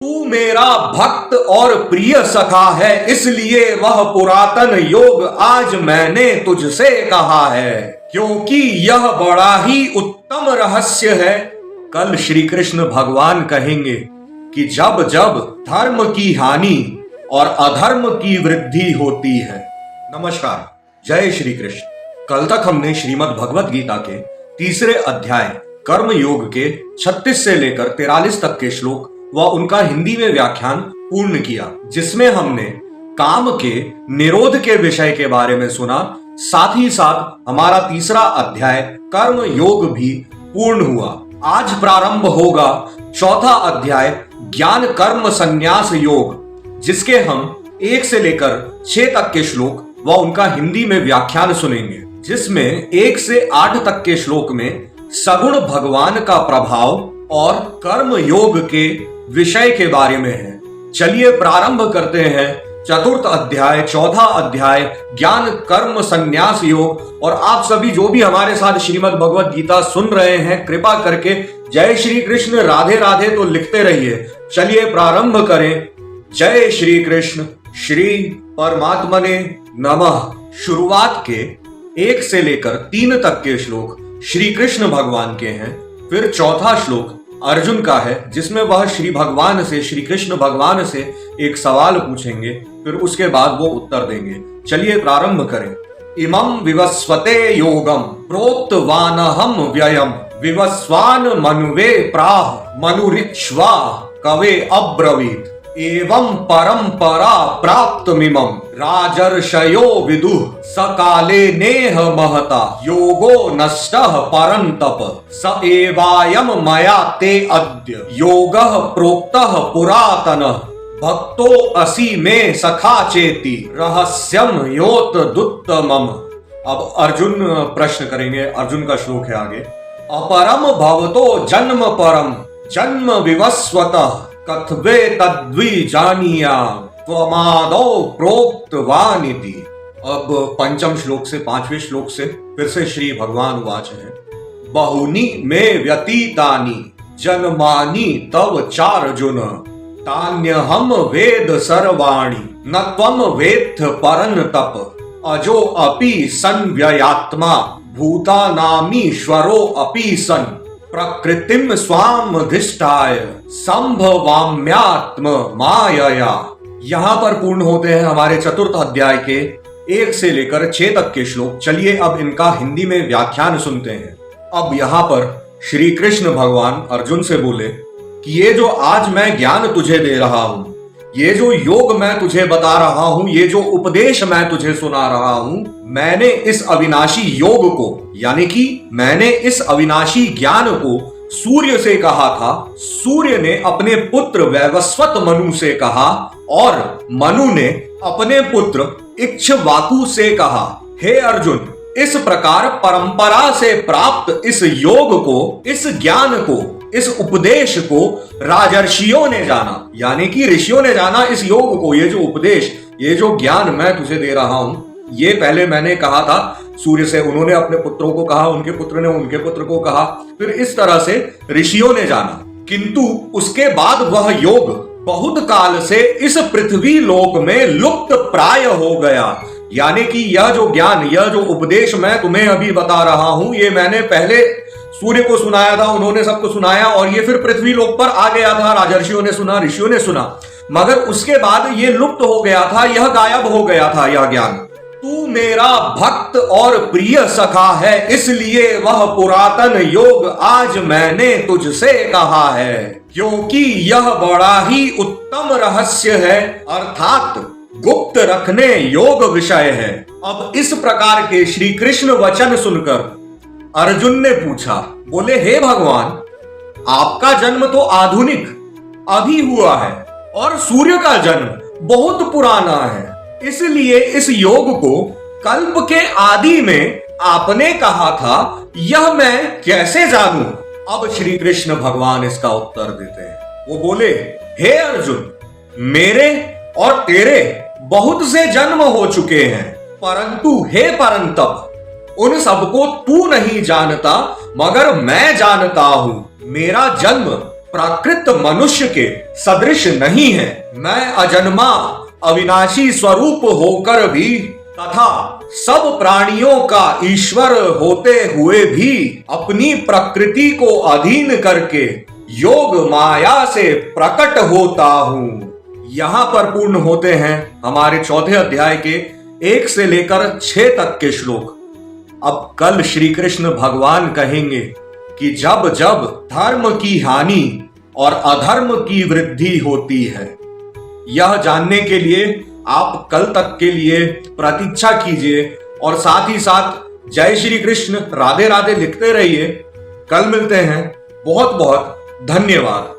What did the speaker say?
तू मेरा भक्त और प्रिय सखा है, इसलिए वह पुरातन योग आज मैंने तुझसे कहा है, क्योंकि यह बड़ा ही उत्तम रहस्य है। कल श्री कृष्ण भगवान कहेंगे कि जब जब धर्म की हानि और अधर्म की वृद्धि होती है। नमस्कार, जय श्री कृष्ण। कल तक हमने श्रीमद् भगवत गीता के तीसरे अध्याय कर्म योग के 36 से लेकर 43 तक के श्लोक व उनका हिंदी में व्याख्यान पूर्ण किया, जिसमें हमने काम के निरोध के विषय के बारे में सुना। साथ ही साथ हमारा तीसरा अध्याय कर्म योग भी पूर्ण हुआ। आज प्रारंभ होगा चौथा अध्याय ज्ञान कर्म संन्यास योग, जिसके हम 1 से लेकर 6 तक के श्लोक व उनका हिंदी में व्याख्यान सुनेंगे, जिसमें 1 से 8 तक के श्लोक में सगुण भगवान का प्रभाव और कर्म योग के विषय के बारे में है। चलिए प्रारंभ करते हैं चतुर्थ अध्याय, चौथा अध्याय ज्ञान कर्म संन्यास योग। और आप सभी जो भी हमारे साथ श्रीमद् भगवत गीता सुन रहे हैं, कृपा करके जय श्री कृष्ण राधे राधे तो लिखते रहिए। चलिए प्रारंभ करें। जय श्री कृष्ण, श्री परमात्मने नमः। शुरुआत के 1 से लेकर 3 तक के श्लोक श्री कृष्ण भगवान के हैं। फिर चौथा श्लोक अर्जुन का है, जिसमें वह श्री भगवान से, श्री कृष्ण भगवान से एक सवाल पूछेंगे, फिर उसके बाद वो उत्तर देंगे। चलिए प्रारंभ करें। इमं विवस्वते योगम प्रोक्तवानहं व्ययम विवस्वान मनुवे प्राह मनुरिक्ष्वा कवे अब्रवीत एवं परंपरा प्राप्तमिमं राजर्षयो विदुः सकाले नेह महता योगो नष्टः परन्तप स एवायम मया ते अद्य योगः प्रोक्तः पुरातनः भक्तो असि मे सखा चेति रहस्यम योत दुत्तमम्। अब अर्जुन प्रश्न करेंगे। अर्जुन का श्लोक है आगे। अपरम भवतो जन्म परम जन्म विवस्वतः कथवे तद्वि जानिया त्वमादौ प्रोक्तवानिति। अब पंचम श्लोक से 5वें श्लोक से फिर से श्री भगवान वाच है। बहुनी मे व्यतीतानि जन्मानि तव चार्जुन तान्यहम वेद सर्वाणि न त्वम वेत्थ परन्तप अजो अपि संव्ययात्मा भूतानामीश्वरो अपि सन् प्रकृतिम स्वामधिष्ठाय संभवाम्यात्म मायया। यहाँ पर पूर्ण होते हैं हमारे चतुर्थ अध्याय के 1 से लेकर 6 तक के श्लोक। चलिए अब इनका हिंदी में व्याख्यान सुनते हैं। अब यहाँ पर श्री कृष्ण भगवान अर्जुन से बोले कि ये जो आज मैं ज्ञान तुझे दे रहा हूं, ये जो योग मैं तुझे बता रहा हूं, ये जो उपदेश मैं तुझे सुना रहा हूं, मैंने इस अविनाशी योग को, यानी कि मैंने इस अविनाशी ज्ञान को सूर्य से कहा था। सूर्य ने अपने पुत्र वैवस्वत मनु से कहा और मनु ने अपने पुत्र इक्ष्वाकु से कहा। हे अर्जुन, इस प्रकार परंपरा से प्राप्त इस योग को, इस ज्ञान को, इस उपदेश को राजर्षियों ने जाना, यानी कि ऋषियों ने जाना इस योग को। ये जो उपदेश, ये जो ज्ञान मैं तुझे दे रहा हूं, ये पहले मैंने कहा था सूर्य से, उन्होंने अपने पुत्रों को कहा, उनके पुत्र ने उनके पुत्र को कहा, फिर इस तरह से ऋषियों ने जाना। किंतु उसके बाद वह योग बहुत काल से इस पृथ्वी लोक में लुप्त प्राय हो गया। यानी कि यह जो ज्ञान, यह जो उपदेश मैं तुम्हें अभी बता रहा हूं, ये मैंने पहले सूर्य को सुनाया था, उन्होंने सबको सुनाया और ये फिर पृथ्वी लोक पर आ गया था। राजर्षियों ने सुना, ऋषियों ने सुना, मगर उसके बाद ये लुप्त हो गया था, यह गायब हो गया था यह ज्ञान। तू मेरा भक्त और प्रिय सखा है, इसलिए वह पुरातन योग आज मैंने तुझसे कहा है, क्योंकि यह बड़ा ही उत्तम रहस्य है, अर्थात गुप्त रखने योग विषय है। अब इस प्रकार के श्री कृष्ण वचन सुनकर अर्जुन ने पूछा, बोले हे भगवान, आपका जन्म तो आधुनिक अभी हुआ है और सूर्य का जन्म बहुत पुराना है, इसलिए इस योग को कल्प के आदि में आपने कहा था, यह मैं कैसे जानूं? अब श्री कृष्ण भगवान इसका उत्तर देते हैं। वो बोले, हे अर्जुन, मेरे और तेरे बहुत से जन्म हो चुके हैं, परंतु हे परंतप, उन सबको तू नहीं जानता, मगर मैं जानता हूं। मेरा जन्म प्राकृत मनुष्य के सदृश नहीं है। मैं अजन्मा अविनाशी स्वरूप होकर भी तथा सब प्राणियों का ईश्वर होते हुए भी अपनी प्रकृति को अधीन करके योग माया से प्रकट होता हूं। यहां पर पूर्ण होते हैं हमारे चौथे अध्याय के 1 से लेकर 6 तक के श्लोक। अब कल श्री कृष्ण भगवान कहेंगे कि जब जब धर्म की हानि और अधर्म की वृद्धि होती है। यह जानने के लिए आप कल तक के लिए प्रतीक्षा कीजिए और साथ ही साथ जय श्री कृष्ण राधे राधे लिखते रहिए। कल मिलते हैं। बहुत बहुत धन्यवाद।